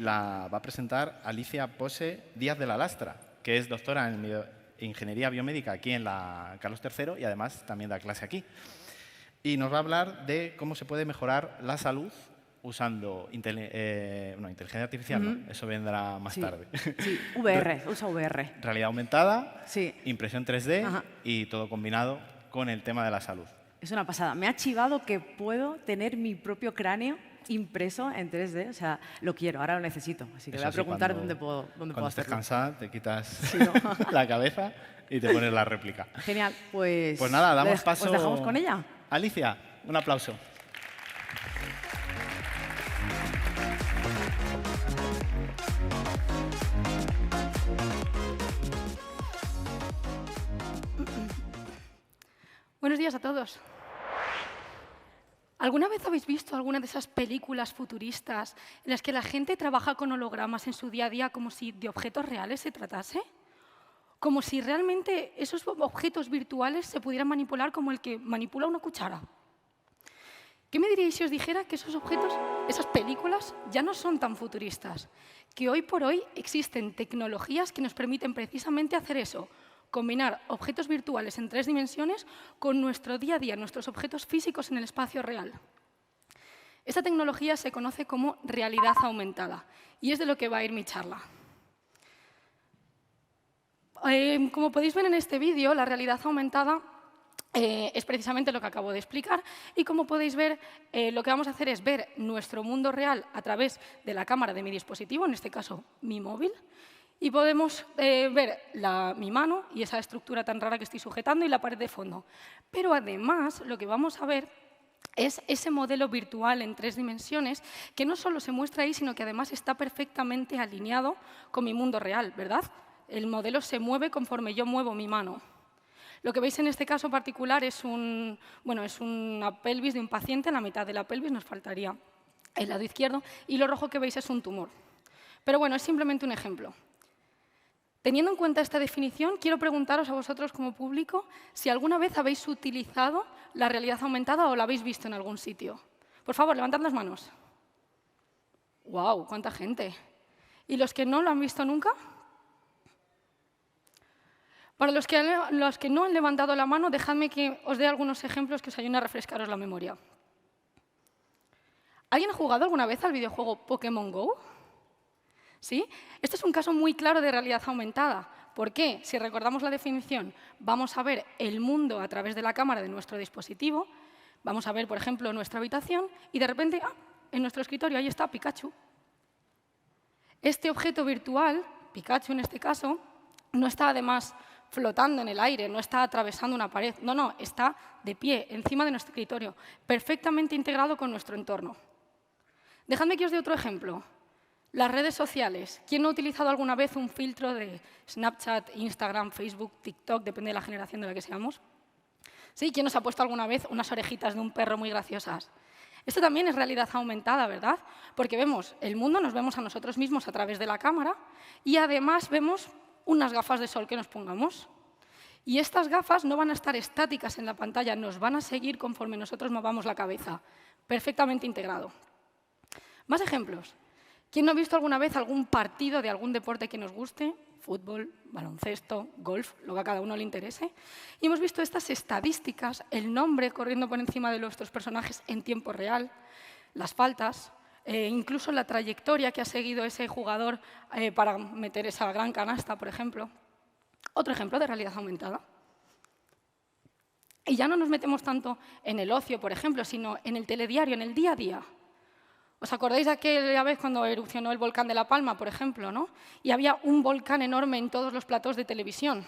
la va a presentar Alicia Pose Díaz de la Lastra, que es doctora en Ingeniería Biomédica aquí en la Carlos III y además también da clase aquí. Y nos va a hablar de cómo se puede mejorar la salud usando inteligencia artificial, no, eso vendrá más tarde. Sí, VR, usa VR. Realidad aumentada, sí. impresión 3D y todo combinado con el tema de la salud. Es una pasada. Me ha chivado que puedo tener mi propio cráneo impreso en 3D. O sea, lo quiero, ahora lo necesito. Así que voy a preguntar dónde puedo hacerlo. Cuando estés cansada, te quitas la cabeza y te pones la réplica. Genial. Pues nada, damos paso. ¿Os dejamos con ella? Alicia, un aplauso. Buenos días a todos. ¿Alguna vez habéis visto alguna de esas películas futuristas en las que la gente trabaja con hologramas en su día a día como si de objetos reales se tratase? Como si realmente esos objetos virtuales se pudieran manipular como el que manipula una cuchara. ¿Qué me diríais si os dijera que esos objetos, esas películas, ya no son tan futuristas? Que hoy por hoy existen tecnologías que nos permiten precisamente hacer eso, combinar objetos virtuales en 3 dimensiones con nuestro día a día, nuestros objetos físicos en el espacio real. Esta tecnología se conoce como realidad aumentada y es de lo que va a ir mi charla. Como podéis ver en este vídeo, la realidad aumentada es precisamente lo que acabo de explicar y como podéis ver, lo que vamos a hacer es ver nuestro mundo real a través de la cámara de mi dispositivo, en este caso mi móvil, y podemos ver mi mano y esa estructura tan rara que estoy sujetando y la pared de fondo. Pero además, lo que vamos a ver es ese modelo virtual en 3 dimensiones que no solo se muestra ahí, sino que además está perfectamente alineado con mi mundo real, ¿verdad? El modelo se mueve conforme yo muevo mi mano. Lo que veis en este caso particular es una pelvis de un paciente, en la mitad de la pelvis nos faltaría el lado izquierdo, y lo rojo que veis es un tumor. Pero bueno, es simplemente un ejemplo. Teniendo en cuenta esta definición, quiero preguntaros a vosotros como público si alguna vez habéis utilizado la realidad aumentada o la habéis visto en algún sitio. Por favor, levantad las manos. ¡Guau! ¡Cuánta gente! ¿Y los que no lo han visto nunca? Para los que no han levantado la mano, dejadme que os dé algunos ejemplos que os ayuden a refrescaros la memoria. ¿Alguien ha jugado alguna vez al videojuego Pokémon Go? ¿Sí? Esto es un caso muy claro de realidad aumentada. ¿Por qué? Si recordamos la definición, vamos a ver el mundo a través de la cámara de nuestro dispositivo, vamos a ver, por ejemplo, nuestra habitación y de repente, en nuestro escritorio, ahí está Pikachu. Este objeto virtual, Pikachu en este caso, no está además flotando en el aire, no está atravesando una pared, no, está de pie, encima de nuestro escritorio, perfectamente integrado con nuestro entorno. Dejadme que os dé otro ejemplo. Las redes sociales. ¿Quién no ha utilizado alguna vez un filtro de Snapchat, Instagram, Facebook, TikTok, depende de la generación de la que seamos? ¿Sí? ¿Quién nos ha puesto alguna vez unas orejitas de un perro muy graciosas? Esto también es realidad aumentada, ¿verdad? Porque vemos el mundo, nos vemos a nosotros mismos a través de la cámara y además vemos unas gafas de sol que nos pongamos. Y estas gafas no van a estar estáticas en la pantalla, nos van a seguir conforme nosotros movamos la cabeza. Perfectamente integrado. Más ejemplos. ¿Quién no ha visto alguna vez algún partido de algún deporte que nos guste? Fútbol, baloncesto, golf, lo que a cada uno le interese. Y hemos visto estas estadísticas, el nombre corriendo por encima de nuestros personajes en tiempo real, las faltas, incluso la trayectoria que ha seguido ese jugador para meter esa gran canasta, por ejemplo. Otro ejemplo de realidad aumentada. Y ya no nos metemos tanto en el ocio, por ejemplo, sino en el telediario, en el día a día. ¿Os acordáis de aquella vez cuando erupcionó el volcán de La Palma, por ejemplo, ¿no? Y había un volcán enorme en todos los platós de televisión?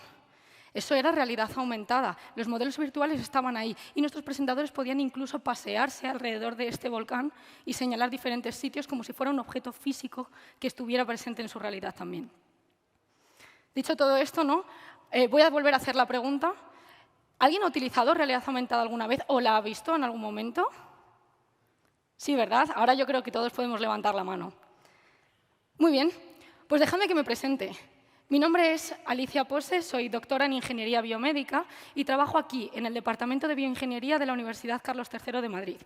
Eso era realidad aumentada. Los modelos virtuales estaban ahí y nuestros presentadores podían incluso pasearse alrededor de este volcán y señalar diferentes sitios como si fuera un objeto físico que estuviera presente en su realidad también. Dicho todo esto, ¿no? Voy a volver a hacer la pregunta. ¿Alguien ha utilizado realidad aumentada alguna vez o la ha visto en algún momento? Sí, ¿verdad? Ahora yo creo que todos podemos levantar la mano. Muy bien, pues dejadme que me presente. Mi nombre es Alicia Pose, soy doctora en Ingeniería Biomédica y trabajo aquí, en el Departamento de Bioingeniería de la Universidad Carlos III de Madrid.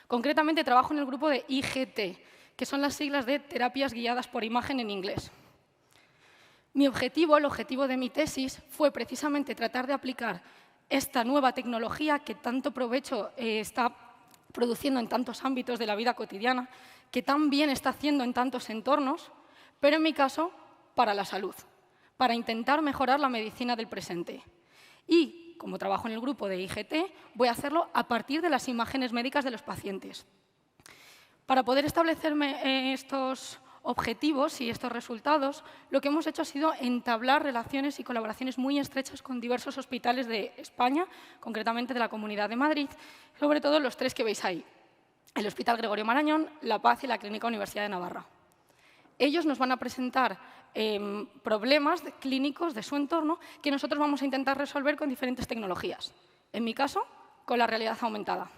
Concretamente, trabajo en el grupo de IGT, que son las siglas de terapias guiadas por imagen en inglés. Mi objetivo, el objetivo de mi tesis, fue precisamente tratar de aplicar esta nueva tecnología que tanto provecho está produciendo en tantos ámbitos de la vida cotidiana, que tan bien está haciendo en tantos entornos, pero en mi caso, para la salud, para intentar mejorar la medicina del presente. Y, como trabajo en el grupo de IGT, voy a hacerlo a partir de las imágenes médicas de los pacientes. Para poder establecerme estos objetivos y estos resultados, lo que hemos hecho ha sido entablar relaciones y colaboraciones muy estrechas con diversos hospitales de España, concretamente de la Comunidad de Madrid, sobre todo los 3 que veis ahí: el Hospital Gregorio Marañón, La Paz y la Clínica Universidad de Navarra. Ellos nos van a presentar problemas clínicos de su entorno que nosotros vamos a intentar resolver con diferentes tecnologías. En mi caso, con la realidad aumentada.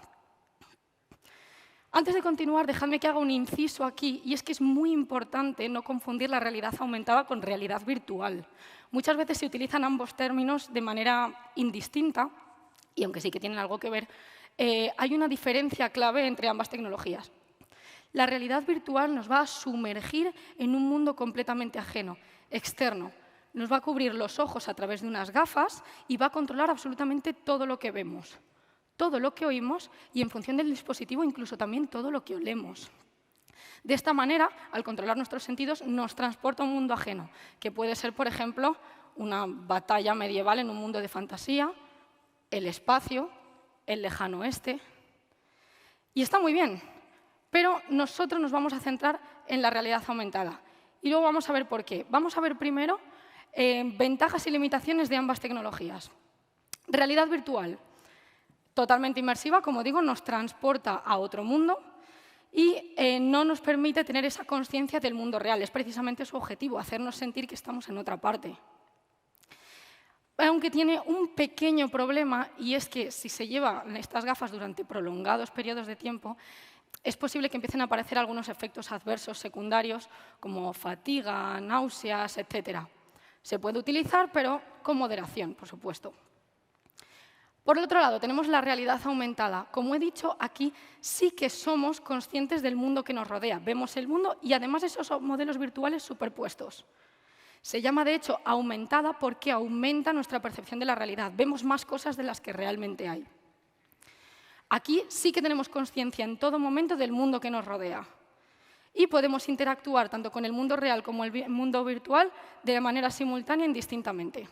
Antes de continuar, dejadme que haga un inciso aquí, y es que es muy importante no confundir la realidad aumentada con realidad virtual. Muchas veces se utilizan ambos términos de manera indistinta, y aunque sí que tienen algo que ver, hay una diferencia clave entre ambas tecnologías. La realidad virtual nos va a sumergir en un mundo completamente ajeno, externo. Nos va a cubrir los ojos a través de unas gafas y va a controlar absolutamente todo lo que vemos, todo lo que oímos y, en función del dispositivo, incluso también todo lo que olemos. De esta manera, al controlar nuestros sentidos, nos transporta a un mundo ajeno, que puede ser, por ejemplo, una batalla medieval en un mundo de fantasía, el espacio, el lejano oeste. Y está muy bien, pero nosotros nos vamos a centrar en la realidad aumentada. Y luego vamos a ver por qué. Vamos a ver primero ventajas y limitaciones de ambas tecnologías. Realidad virtual. Totalmente inmersiva, como digo, nos transporta a otro mundo y no nos permite tener esa conciencia del mundo real. Es precisamente su objetivo, hacernos sentir que estamos en otra parte. Aunque tiene un pequeño problema, y es que si se llevan estas gafas durante prolongados periodos de tiempo, es posible que empiecen a aparecer algunos efectos adversos secundarios, como fatiga, náuseas, etc. Se puede utilizar, pero con moderación, por supuesto. Por el otro lado, tenemos la realidad aumentada. Como he dicho, aquí sí que somos conscientes del mundo que nos rodea. Vemos el mundo y, además, esos son modelos virtuales superpuestos. Se llama, de hecho, aumentada porque aumenta nuestra percepción de la realidad. Vemos más cosas de las que realmente hay. Aquí sí que tenemos conciencia en todo momento del mundo que nos rodea. Y podemos interactuar tanto con el mundo real como el mundo virtual de manera simultánea e indistintamente.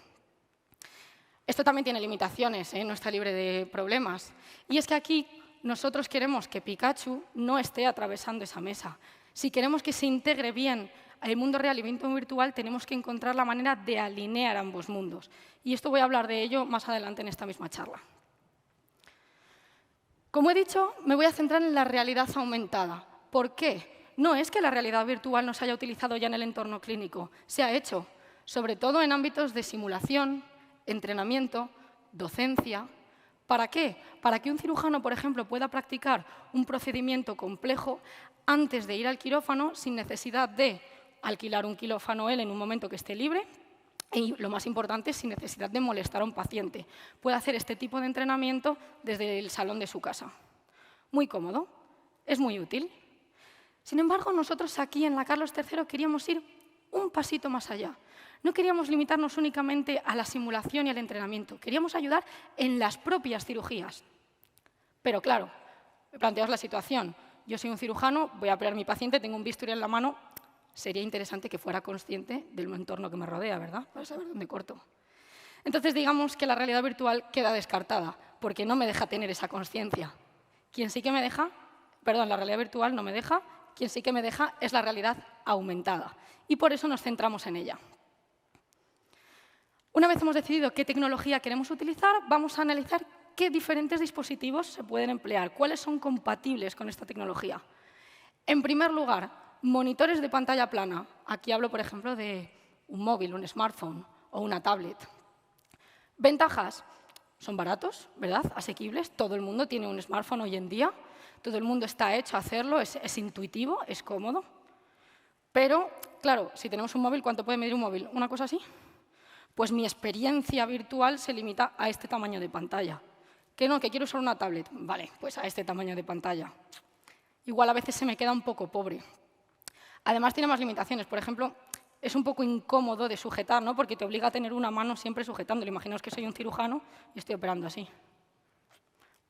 Esto también tiene limitaciones, no está libre de problemas. Y es que aquí nosotros queremos que Pikachu no esté atravesando esa mesa. Si queremos que se integre bien el mundo real y el mundo virtual, tenemos que encontrar la manera de alinear ambos mundos. Y esto voy a hablar de ello más adelante en esta misma charla. Como he dicho, me voy a centrar en la realidad aumentada. ¿Por qué? No es que la realidad virtual no se haya utilizado ya en el entorno clínico. Se ha hecho, sobre todo en ámbitos de simulación, entrenamiento, docencia. ¿Para qué? Para que un cirujano, por ejemplo, pueda practicar un procedimiento complejo antes de ir al quirófano sin necesidad de alquilar un quirófano él en un momento que esté libre y, lo más importante, sin necesidad de molestar a un paciente. Puede hacer este tipo de entrenamiento desde el salón de su casa. Muy cómodo, es muy útil. Sin embargo, nosotros aquí en la Carlos III queríamos ir un pasito más allá. No queríamos limitarnos únicamente a la simulación y al entrenamiento. Queríamos ayudar en las propias cirugías. Pero claro, planteaos la situación. Yo soy un cirujano, voy a operar a mi paciente, tengo un bisturí en la mano. Sería interesante que fuera consciente del entorno que me rodea, ¿verdad? Para saber dónde corto. Entonces, digamos que la realidad virtual queda descartada, porque no me deja tener esa conciencia. Quien sí que me deja, perdón, la realidad virtual no me deja, quien sí que me deja es la realidad aumentada. Y por eso nos centramos en ella. Una vez hemos decidido qué tecnología queremos utilizar, vamos a analizar qué diferentes dispositivos se pueden emplear, cuáles son compatibles con esta tecnología. En primer lugar, monitores de pantalla plana. Aquí hablo, por ejemplo, de un móvil, un smartphone o una tablet. Ventajas. Son baratos, ¿verdad? Asequibles. Todo el mundo tiene un smartphone hoy en día. Todo el mundo está hecho a hacerlo. Es intuitivo, es cómodo. Pero, claro, si tenemos un móvil, ¿cuánto puede medir un móvil? ¿Una cosa así? Pues mi experiencia virtual se limita a este tamaño de pantalla. Que no, que quiero usar una tablet. Vale, pues a este tamaño de pantalla. Igual a veces se me queda un poco pobre. Además, tiene más limitaciones. Por ejemplo, es un poco incómodo de sujetar, ¿no? Porque te obliga a tener una mano siempre sujetándolo. Imaginaos que soy un cirujano y estoy operando así.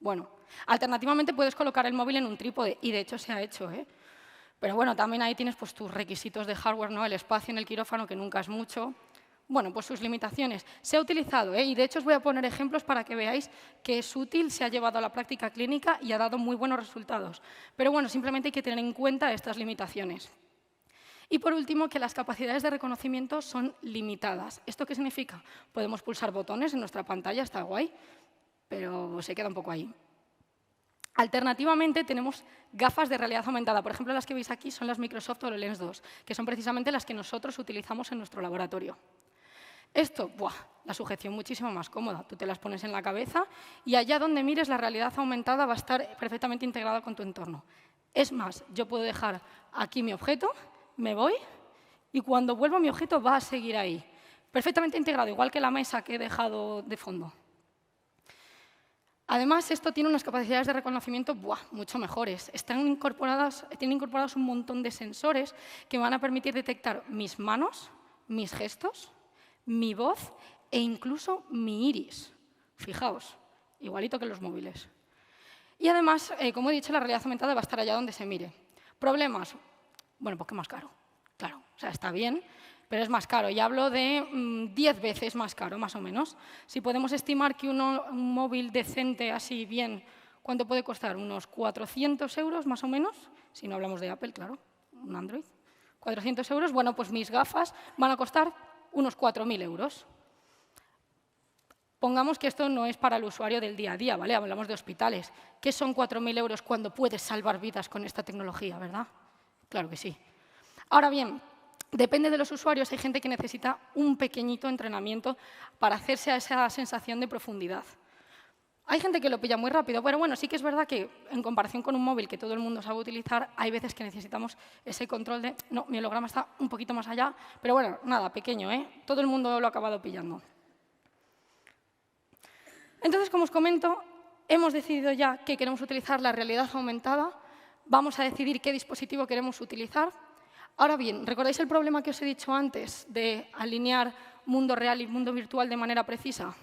Bueno, alternativamente puedes colocar el móvil en un trípode, y de hecho se ha hecho, ¿eh? Pero bueno, también ahí tienes pues, tus requisitos de hardware, ¿no? El espacio en el quirófano, que nunca es mucho. Bueno, pues sus limitaciones. Se ha utilizado, y de hecho os voy a poner ejemplos para que veáis que es útil, se ha llevado a la práctica clínica y ha dado muy buenos resultados. Pero bueno, simplemente hay que tener en cuenta estas limitaciones. Y por último, que las capacidades de reconocimiento son limitadas. ¿Esto qué significa? Podemos pulsar botones en nuestra pantalla, está guay, pero se queda un poco ahí. Alternativamente, tenemos gafas de realidad aumentada. Por ejemplo, las que veis aquí son las Microsoft HoloLens 2, que son precisamente las que nosotros utilizamos en nuestro laboratorio. Esto, la sujeción muchísimo más cómoda. Tú te las pones en la cabeza y allá donde mires la realidad aumentada va a estar perfectamente integrada con tu entorno. Es más, yo puedo dejar aquí mi objeto, me voy y cuando vuelvo mi objeto va a seguir ahí. Perfectamente integrado, igual que la mesa que he dejado de fondo. Además, esto tiene unas capacidades de reconocimiento mucho mejores. Tienen incorporados un montón de sensores que van a permitir detectar mis manos, mis gestos, mi voz e incluso mi iris. Fijaos, igualito que los móviles. Y además, como he dicho, la realidad aumentada va a estar allá donde se mire. ¿Problemas? Bueno, pues que más caro. Claro, o sea, está bien, pero es más caro. Y hablo de 10 veces más caro, más o menos. Si podemos estimar que un móvil decente, así bien, ¿cuánto puede costar? Unos 400 euros, más o menos. Si no hablamos de Apple, claro, un Android. 400 euros, bueno, pues mis gafas van a costar unos 4.000 euros. Pongamos que esto no es para el usuario del día a día, ¿vale? Hablamos de hospitales. ¿Qué son 4.000 euros cuando puedes salvar vidas con esta tecnología, verdad? Claro que sí. Ahora bien, depende de los usuarios. Hay gente que necesita un pequeñito entrenamiento para hacerse a esa sensación de profundidad. Hay gente que lo pilla muy rápido, pero bueno, sí que es verdad que en comparación con un móvil que todo el mundo sabe utilizar, hay veces que necesitamos ese control de, no, mi holograma está un poquito más allá, pero bueno, nada, pequeño, ¿eh? Todo el mundo lo ha acabado pillando. Entonces, como os comento, hemos decidido ya que queremos utilizar la realidad aumentada, vamos a decidir qué dispositivo queremos utilizar. Ahora bien, ¿recordáis el problema que os he dicho antes de alinear mundo real y mundo virtual de manera precisa?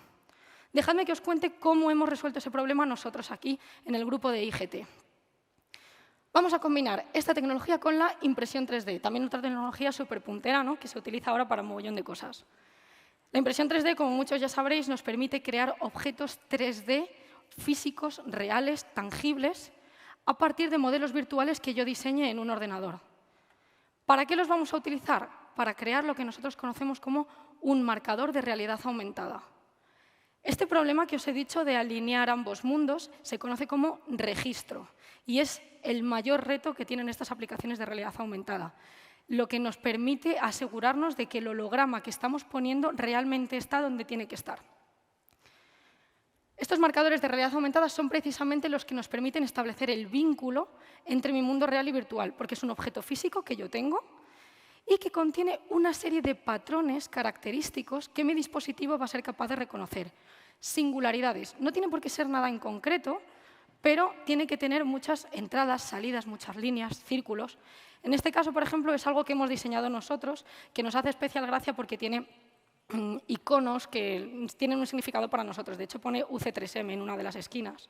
Dejadme que os cuente cómo hemos resuelto ese problema nosotros aquí en el grupo de IGT. Vamos a combinar esta tecnología con la impresión 3D, también otra tecnología súper puntera, ¿no?, que se utiliza ahora para un mogollón de cosas. La impresión 3D, como muchos ya sabréis, nos permite crear objetos 3D físicos, reales, tangibles, a partir de modelos virtuales que yo diseñe en un ordenador. ¿Para qué los vamos a utilizar? Para crear lo que nosotros conocemos como un marcador de realidad aumentada. Este problema que os he dicho de alinear ambos mundos se conoce como registro y es el mayor reto que tienen estas aplicaciones de realidad aumentada, lo que nos permite asegurarnos de que el holograma que estamos poniendo realmente está donde tiene que estar. Estos marcadores de realidad aumentada son precisamente los que nos permiten establecer el vínculo entre mi mundo real y virtual, porque es un objeto físico que yo tengo y que contiene una serie de patrones característicos que mi dispositivo va a ser capaz de reconocer. Singularidades. No tiene por qué ser nada en concreto, pero tiene que tener muchas entradas, salidas, muchas líneas, círculos. En este caso, por ejemplo, es algo que hemos diseñado nosotros, que nos hace especial gracia porque tiene iconos que tienen un significado para nosotros. De hecho, pone UC3M en una de las esquinas.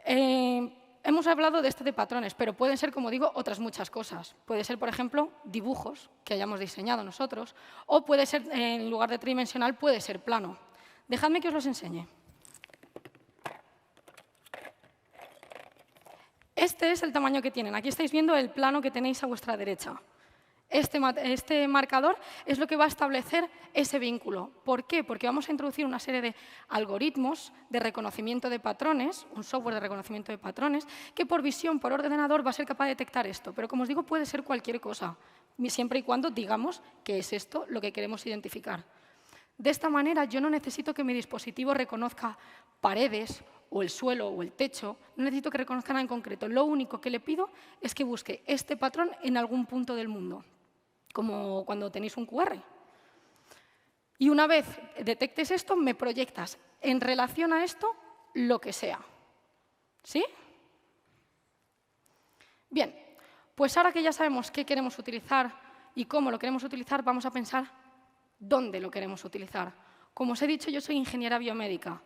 Hemos hablado de de patrones, pero pueden ser, como digo, otras muchas cosas. Puede ser, por ejemplo, dibujos que hayamos diseñado nosotros, o puede ser, en lugar de tridimensional, puede ser plano. Dejadme que os los enseñe. Este es el tamaño que tienen. Aquí estáis viendo el plano que tenéis a vuestra derecha. Este marcador es lo que va a establecer ese vínculo. ¿Por qué? Porque vamos a introducir una serie de algoritmos de reconocimiento de patrones, un software de reconocimiento de patrones, que por visión, por ordenador, va a ser capaz de detectar esto. Pero, como os digo, puede ser cualquier cosa, siempre y cuando digamos que es esto lo que queremos identificar. De esta manera, yo no necesito que mi dispositivo reconozca paredes o el suelo o el techo, no necesito que reconozca nada en concreto. Lo único que le pido es que busque este patrón en algún punto del mundo, como cuando tenéis un QR. Y una vez detectes esto, me proyectas en relación a esto lo que sea. ¿Sí? Bien, Pues ahora que ya sabemos qué queremos utilizar y cómo lo queremos utilizar, vamos a pensar dónde lo queremos utilizar. Como os he dicho, yo soy ingeniera biomédica.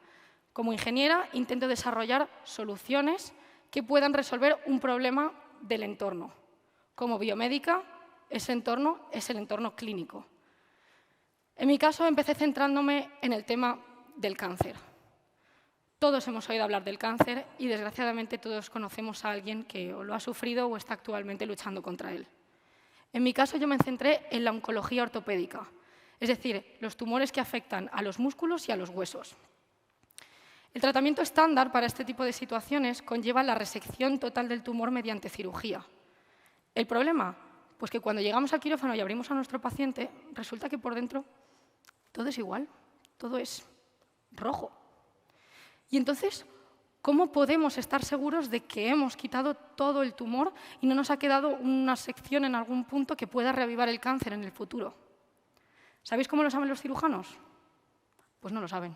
Como ingeniera intento desarrollar soluciones que puedan resolver un problema del entorno. Como biomédica, ese entorno es el entorno clínico. En mi caso, empecé centrándome en el tema del cáncer. Todos hemos oído hablar del cáncer y, desgraciadamente, todos conocemos a alguien que o lo ha sufrido o está actualmente luchando contra él. En mi caso, yo me centré en la oncología ortopédica, es decir, los tumores que afectan a los músculos y a los huesos. El tratamiento estándar para este tipo de situaciones conlleva la resección total del tumor mediante cirugía. ¿El problema? Pues que cuando llegamos al quirófano y abrimos a nuestro paciente, resulta que por dentro todo es igual, todo es rojo. Y entonces, ¿cómo podemos estar seguros de que hemos quitado todo el tumor y no nos ha quedado una sección en algún punto que pueda reavivar el cáncer en el futuro? ¿Sabéis cómo lo saben los cirujanos? Pues no lo saben.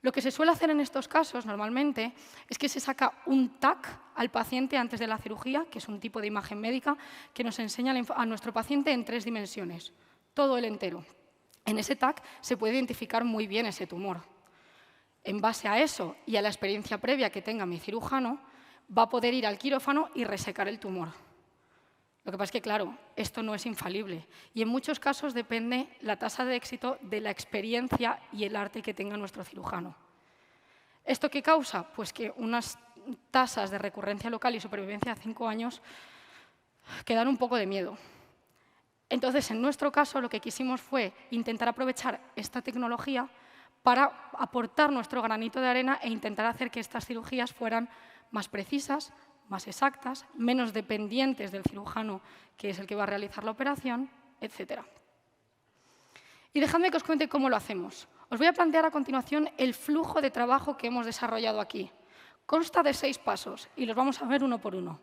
Lo que se suele hacer en estos casos, normalmente, es que se saca un TAC al paciente antes de la cirugía, que es un tipo de imagen médica que nos enseña a nuestro paciente en 3 dimensiones, todo el entero. En ese TAC se puede identificar muy bien ese tumor. En base a eso y a la experiencia previa que tenga mi cirujano, va a poder ir al quirófano y resecar el tumor. Lo que pasa es que, claro, esto no es infalible y en muchos casos depende la tasa de éxito de la experiencia y el arte que tenga nuestro cirujano. ¿Esto qué causa? Pues que unas tasas de recurrencia local y supervivencia a 5 años que dan un poco de miedo. Entonces, en nuestro caso, lo que quisimos fue intentar aprovechar esta tecnología para aportar nuestro granito de arena e intentar hacer que estas cirugías fueran más precisas, más exactas, menos dependientes del cirujano, que es el que va a realizar la operación, etc. Y dejadme que os cuente cómo lo hacemos. Os voy a plantear a continuación el flujo de trabajo que hemos desarrollado aquí. Consta de 6 pasos y los vamos a ver uno por uno.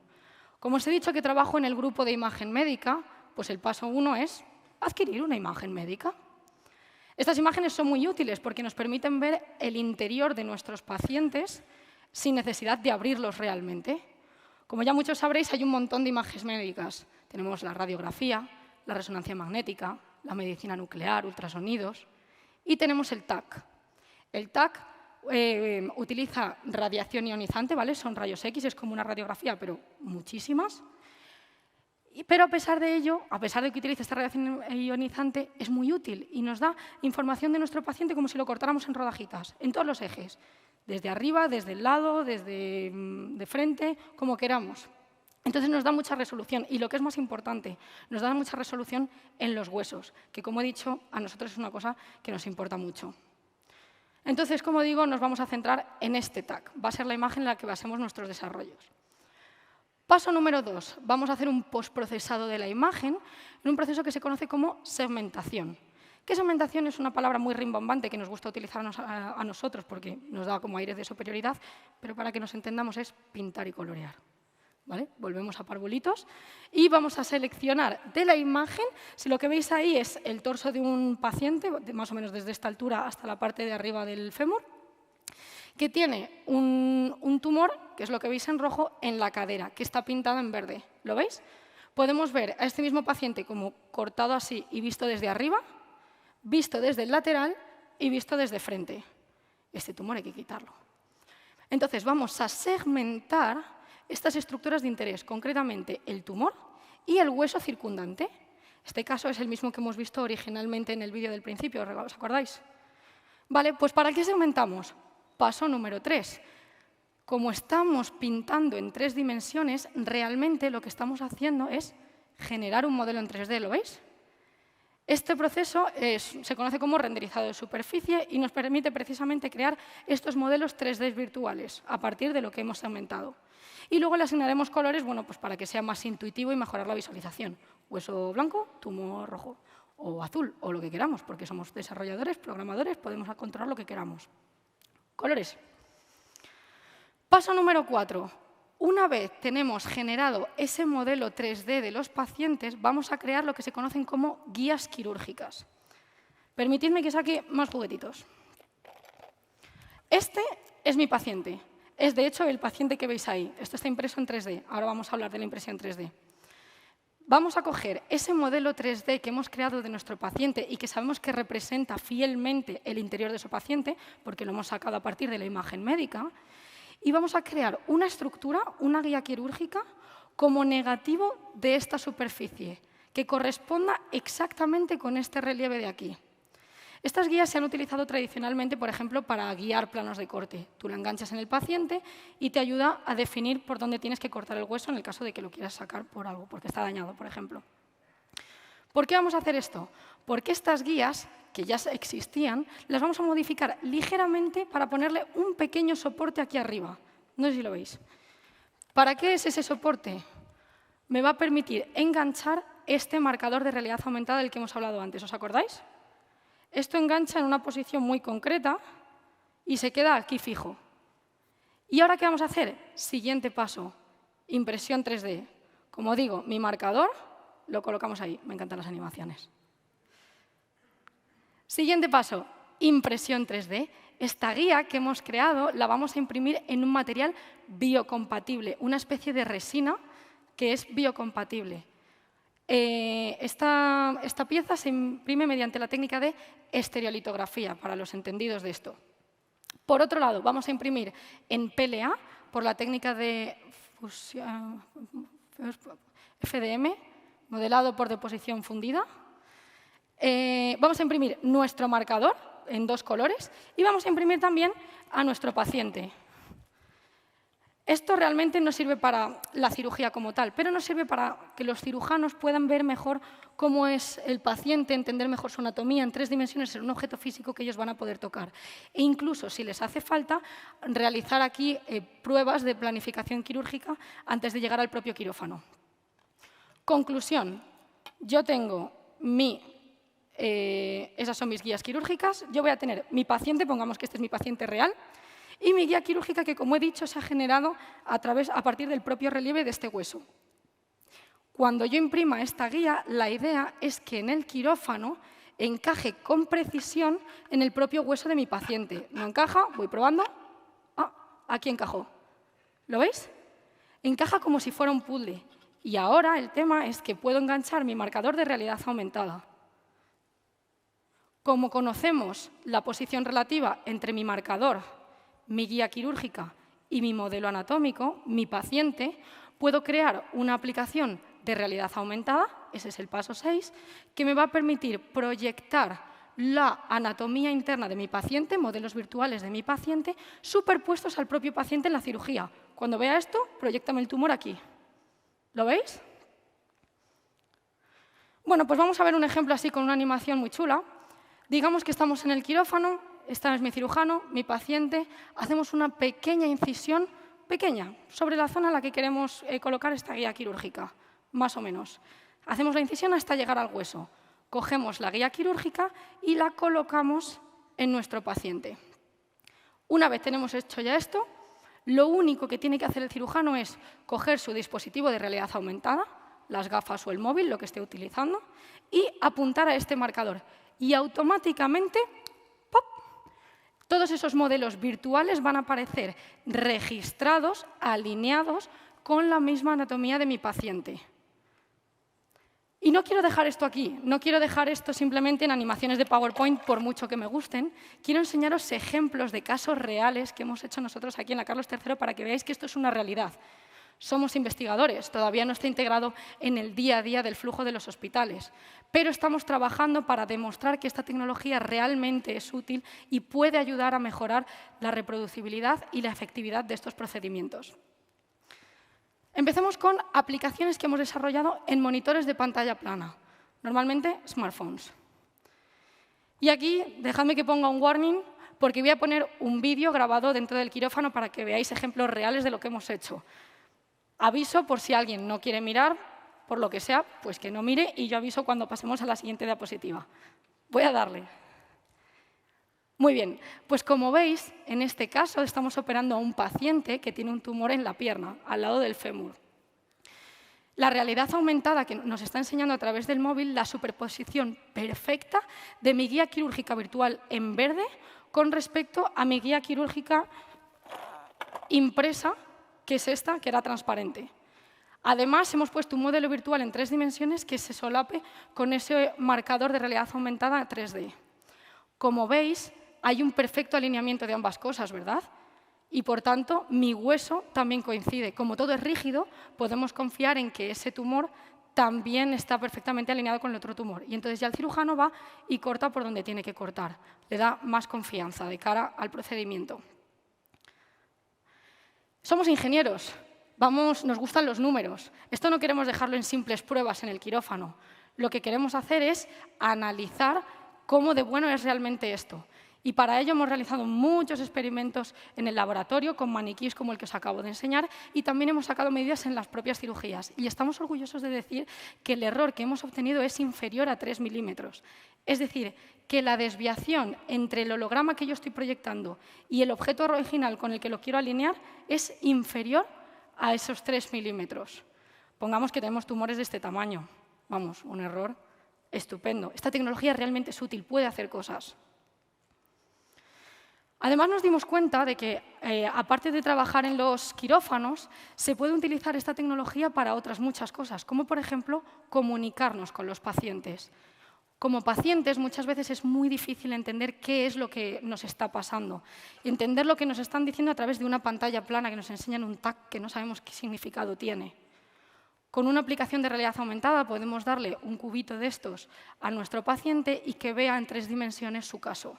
Como os he dicho que trabajo en el grupo de imagen médica, pues el paso 1 es adquirir una imagen médica. Estas imágenes son muy útiles porque nos permiten ver el interior de nuestros pacientes sin necesidad de abrirlos realmente. Como ya muchos sabréis, hay un montón de imágenes médicas. Tenemos la radiografía, la resonancia magnética, la medicina nuclear, ultrasonidos y tenemos el TAC. El TAC utiliza radiación ionizante, ¿vale? Son rayos X, es como una radiografía, pero muchísimas. Pero a pesar de ello, a pesar de que utilice esta radiación ionizante, es muy útil y nos da información de nuestro paciente como si lo cortáramos en rodajitas, en todos los ejes, desde arriba, desde el lado, desde de frente, como queramos. Entonces nos da mucha resolución y lo que es más importante, nos da mucha resolución en los huesos, que como he dicho, a nosotros es una cosa que nos importa mucho. Entonces, como digo, nos vamos a centrar en este TAC, va a ser la imagen en la que basemos nuestros desarrollos. Paso número 2. Vamos a hacer un postprocesado de la imagen en un proceso que se conoce como segmentación. ¿Qué segmentación? Es una palabra muy rimbombante que nos gusta utilizar a nosotros porque nos da como aires de superioridad, pero para que nos entendamos es pintar y colorear. ¿Vale? Volvemos a parvulitos y vamos a seleccionar de la imagen, si lo que veis ahí es el torso de un paciente, más o menos desde esta altura hasta la parte de arriba del fémur, que tiene un tumor, que es lo que veis en rojo, en la cadera, que está pintado en verde. ¿Lo veis? Podemos ver a este mismo paciente como cortado así y visto desde arriba, visto desde el lateral y visto desde frente. Este tumor hay que quitarlo. Entonces vamos a segmentar estas estructuras de interés, concretamente el tumor y el hueso circundante. Este caso es el mismo que hemos visto originalmente en el vídeo del principio, ¿os acordáis? Vale, pues ¿para qué segmentamos? Paso número 3. Como estamos pintando en 3 dimensiones, realmente lo que estamos haciendo es generar un modelo en 3D, ¿lo veis? Este proceso se conoce como renderizado de superficie y nos permite precisamente crear estos modelos 3D virtuales a partir de lo que hemos segmentado. Y luego le asignaremos colores, bueno, pues para que sea más intuitivo y mejorar la visualización. Hueso blanco, tumor rojo o azul, o lo que queramos, porque somos desarrolladores, programadores, podemos controlar lo que queramos. Colores. Paso número 4. Una vez tenemos generado ese modelo 3D de los pacientes, vamos a crear lo que se conocen como guías quirúrgicas. Permitidme que saque más juguetitos. Este es mi paciente. es, de hecho, el paciente que veis ahí. Esto está impreso en 3D. Ahora vamos a hablar de la impresión 3D. Vamos a coger ese modelo 3D que hemos creado de nuestro paciente y que sabemos que representa fielmente el interior de su paciente, porque lo hemos sacado a partir de la imagen médica, y vamos a crear una estructura, una guía quirúrgica, como negativo de esta superficie, que corresponda exactamente con este relieve de aquí. Estas guías se han utilizado tradicionalmente, por ejemplo, para guiar planos de corte. Tú la enganchas en el paciente y te ayuda a definir por dónde tienes que cortar el hueso en el caso de que lo quieras sacar por algo, porque está dañado, por ejemplo. ¿Por qué vamos a hacer esto? Porque estas guías, que ya existían, las vamos a modificar ligeramente para ponerle un pequeño soporte aquí arriba. No sé si lo veis. ¿Para qué es ese soporte? Me va a permitir enganchar este marcador de realidad aumentada del que hemos hablado antes. ¿Os acordáis? Esto engancha en una posición muy concreta y se queda aquí fijo. ¿Y ahora qué vamos a hacer? Siguiente paso, impresión 3D. Como digo, mi marcador lo colocamos ahí. Me encantan las animaciones. Siguiente paso, impresión 3D. Esta guía que hemos creado la vamos a imprimir en un material biocompatible, una especie de resina que es biocompatible. Esta pieza se imprime mediante la técnica de estereolitografía, para los entendidos de esto. Por otro lado, vamos a imprimir en PLA, por la técnica de FDM, modelado por deposición fundida. Vamos a imprimir nuestro marcador en 2 colores y vamos a imprimir también a nuestro paciente. Esto realmente no sirve para la cirugía como tal, pero nos sirve para que los cirujanos puedan ver mejor cómo es el paciente, entender mejor su anatomía en 3 dimensiones en un objeto físico que ellos van a poder tocar. E incluso, si les hace falta, realizar aquí pruebas de planificación quirúrgica antes de llegar al propio quirófano. Conclusión. Yo tengo esas son mis guías quirúrgicas. Yo voy a tener mi paciente, pongamos que este es mi paciente real, y mi guía quirúrgica que, como he dicho, se ha generado a partir del propio relieve de este hueso. Cuando yo imprima esta guía, la idea es que en el quirófano encaje con precisión en el propio hueso de mi paciente. ¿No encaja? Voy probando. Ah, aquí encajó. ¿Lo veis? Encaja como si fuera un puzzle. Y ahora el tema es que puedo enganchar mi marcador de realidad aumentada. Como conocemos la posición relativa entre mi marcador, mi guía quirúrgica y mi modelo anatómico, mi paciente, puedo crear una aplicación de realidad aumentada, ese es el paso 6, que me va a permitir proyectar la anatomía interna de mi paciente, modelos virtuales de mi paciente, superpuestos al propio paciente en la cirugía. Cuando vea esto, proyéctame el tumor aquí. ¿Lo veis? Bueno, pues vamos a ver un ejemplo así con una animación muy chula. Digamos que estamos en el quirófano, este es mi cirujano, mi paciente, hacemos una pequeña incisión, pequeña, sobre la zona en la que queremos colocar esta guía quirúrgica, más o menos. Hacemos la incisión hasta llegar al hueso. Cogemos la guía quirúrgica y la colocamos en nuestro paciente. Una vez tenemos hecho ya esto, lo único que tiene que hacer el cirujano es coger su dispositivo de realidad aumentada, las gafas o el móvil, lo que esté utilizando, y apuntar a este marcador. Y automáticamente, ¡pop!, todos esos modelos virtuales van a aparecer registrados, alineados con la misma anatomía de mi paciente. Y no quiero dejar esto aquí, no quiero dejar esto simplemente en animaciones de PowerPoint, por mucho que me gusten. Quiero enseñaros ejemplos de casos reales que hemos hecho nosotros aquí en la Carlos III para que veáis que esto es una realidad. Somos investigadores, todavía no está integrado en el día a día del flujo de los hospitales, pero estamos trabajando para demostrar que esta tecnología realmente es útil y puede ayudar a mejorar la reproducibilidad y la efectividad de estos procedimientos. Empecemos con aplicaciones que hemos desarrollado en monitores de pantalla plana, normalmente smartphones. Y aquí, dejadme que ponga un warning, porque voy a poner un vídeo grabado dentro del quirófano para que veáis ejemplos reales de lo que hemos hecho. Aviso por si alguien no quiere mirar, por lo que sea, pues que no mire, y yo aviso cuando pasemos a la siguiente diapositiva. Voy a darle. Muy bien, pues como veis, en este caso estamos operando a un paciente que tiene un tumor en la pierna, al lado del fémur. La realidad aumentada que nos está enseñando a través del móvil la superposición perfecta de mi guía quirúrgica virtual en verde con respecto a mi guía quirúrgica impresa, que es esta, que era transparente. Además, hemos puesto un modelo virtual en 3 dimensiones que se solape con ese marcador de realidad aumentada 3D. Como veis, hay un perfecto alineamiento de ambas cosas, ¿verdad? Y, por tanto, mi hueso también coincide. Como todo es rígido, podemos confiar en que ese tumor también está perfectamente alineado con el otro tumor. Y entonces ya el cirujano va y corta por donde tiene que cortar. Le da más confianza de cara al procedimiento. Somos ingenieros. Nos gustan los números. Esto no queremos dejarlo en simples pruebas en el quirófano. Lo que queremos hacer es analizar cómo de bueno es realmente esto. Y para ello hemos realizado muchos experimentos en el laboratorio con maniquíes como el que os acabo de enseñar y también hemos sacado medidas en las propias cirugías. Y estamos orgullosos de decir que el error que hemos obtenido es inferior a 3 milímetros. Es decir, que la desviación entre el holograma que yo estoy proyectando y el objeto original con el que lo quiero alinear es inferior a esos 3 milímetros. Pongamos que tenemos tumores de este tamaño. Vamos, un error estupendo. Esta tecnología realmente es útil, puede hacer cosas. Además, nos dimos cuenta de que, aparte de trabajar en los quirófanos, se puede utilizar esta tecnología para otras muchas cosas, como, por ejemplo, comunicarnos con los pacientes. Como pacientes, muchas veces es muy difícil entender qué es lo que nos está pasando. Entender lo que nos están diciendo a través de una pantalla plana que nos enseñan un tag que no sabemos qué significado tiene. Con una aplicación de realidad aumentada podemos darle un cubito de estos a nuestro paciente y que vea en 3 dimensiones su caso.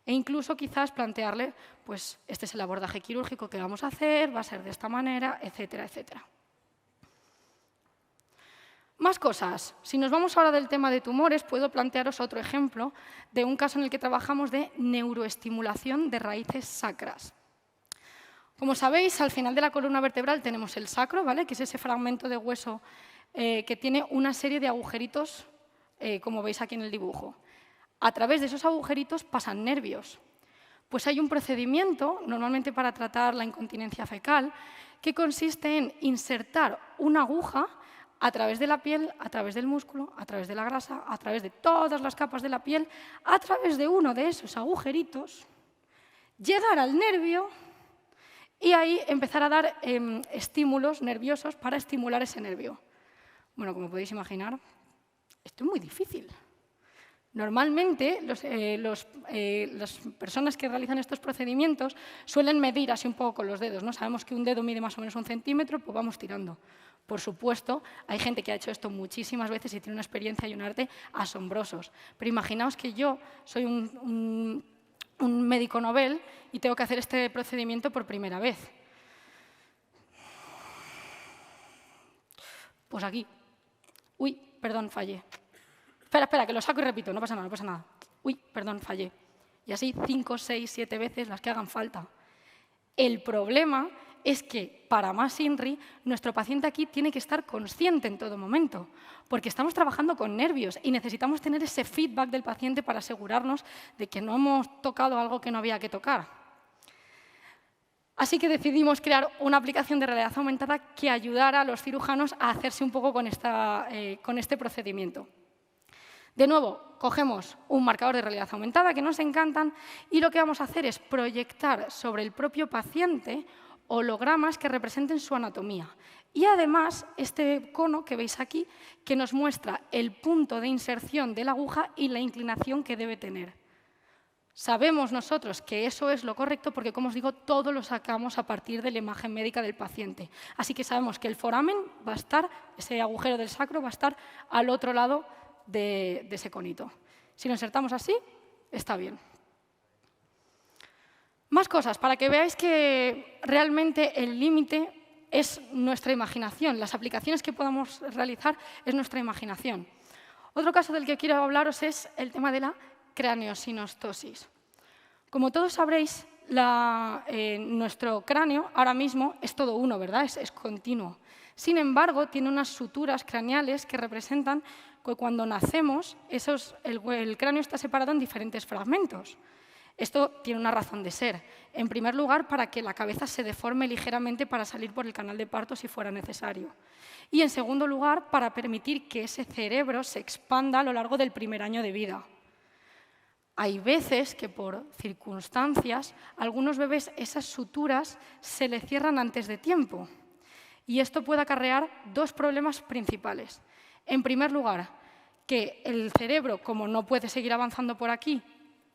E incluso quizás plantearle, pues, este es el abordaje quirúrgico que vamos a hacer, va a ser de esta manera, etcétera, etcétera. Más cosas. Si nos vamos ahora del tema de tumores, puedo plantearos otro ejemplo de un caso en el que trabajamos de neuroestimulación de raíces sacras. Como sabéis, al final de la columna vertebral tenemos el sacro, ¿vale? Que es ese fragmento de hueso que tiene una serie de agujeritos, como veis aquí en el dibujo. A través de esos agujeritos pasan nervios. Pues hay un procedimiento, normalmente para tratar la incontinencia fecal, que consiste en insertar una aguja a través de la piel, a través del músculo, a través de la grasa, a través de todas las capas de la piel, a través de uno de esos agujeritos, llegar al nervio y ahí empezar a dar estímulos nerviosos para estimular ese nervio. Bueno, como podéis imaginar, esto es muy difícil. Normalmente, las personas que realizan estos procedimientos suelen medir así un poco con los dedos, ¿no? Sabemos que un dedo mide más o menos 1 centímetro, pues vamos tirando. Por supuesto, hay gente que ha hecho esto muchísimas veces y tiene una experiencia y un arte asombrosos. Pero imaginaos que yo soy un médico novel y tengo que hacer este procedimiento por primera vez. Pues aquí. Uy, perdón, fallé. Espera, que lo saco y repito, no pasa nada, no pasa nada. Uy, perdón, fallé. Y así 5, 6, 7 veces las que hagan falta. El problema es que, para más INRI, nuestro paciente aquí tiene que estar consciente en todo momento, porque estamos trabajando con nervios y necesitamos tener ese feedback del paciente para asegurarnos de que no hemos tocado algo que no había que tocar. Así que decidimos crear una aplicación de realidad aumentada que ayudara a los cirujanos a hacerse un poco con este procedimiento. De nuevo, cogemos un marcador de realidad aumentada que nos encantan y lo que vamos a hacer es proyectar sobre el propio paciente hologramas que representen su anatomía. Y además, este cono que veis aquí, que nos muestra el punto de inserción de la aguja y la inclinación que debe tener. Sabemos nosotros que eso es lo correcto porque, como os digo, todo lo sacamos a partir de la imagen médica del paciente. Así que sabemos que el foramen va a estar, ese agujero del sacro va a estar al otro lado de ese conito. Si lo insertamos así, está bien. Más cosas, para que veáis que realmente el límite es nuestra imaginación. Las aplicaciones que podamos realizar es nuestra imaginación. Otro caso del que quiero hablaros es el tema de la craneosinostosis. Como todos sabréis, nuestro cráneo ahora mismo es todo uno, ¿verdad? Es continuo. Sin embargo, tiene unas suturas craneales que representan que cuando nacemos el cráneo está separado en diferentes fragmentos. Esto tiene una razón de ser. En primer lugar, para que la cabeza se deforme ligeramente para salir por el canal de parto si fuera necesario. Y en segundo lugar, para permitir que ese cerebro se expanda a lo largo del primer año de vida. hay veces que por circunstancias, a algunos bebés esas suturas se le cierran antes de tiempo. Y esto puede acarrear dos problemas principales. En primer lugar, que el cerebro, como no puede seguir avanzando por aquí,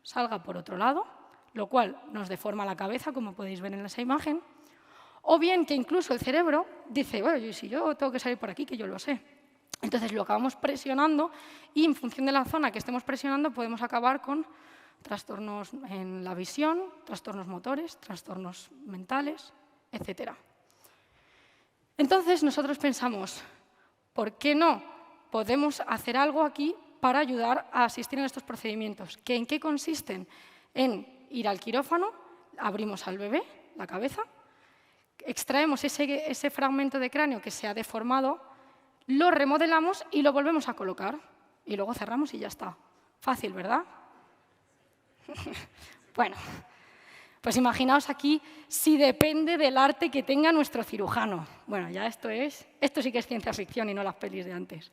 salga por otro lado, lo cual nos deforma la cabeza, como podéis ver en esa imagen. O bien que incluso el cerebro dice, bueno, si yo tengo que salir por aquí, que yo lo sé. Entonces lo acabamos presionando y en función de la zona que estemos presionando podemos acabar con trastornos en la visión, trastornos motores, trastornos mentales, etc. Entonces nosotros pensamos, ¿por qué no podemos hacer algo aquí para ayudar a asistir en estos procedimientos? ¿En qué consisten? En ir al quirófano, abrimos al bebé la cabeza, extraemos ese fragmento de cráneo que se ha deformado, lo remodelamos y lo volvemos a colocar. Y luego cerramos y ya está. Fácil, ¿verdad? Bueno, pues imaginaos aquí si depende del arte que tenga nuestro cirujano. Bueno, ya esto sí que es ciencia ficción y no las pelis de antes.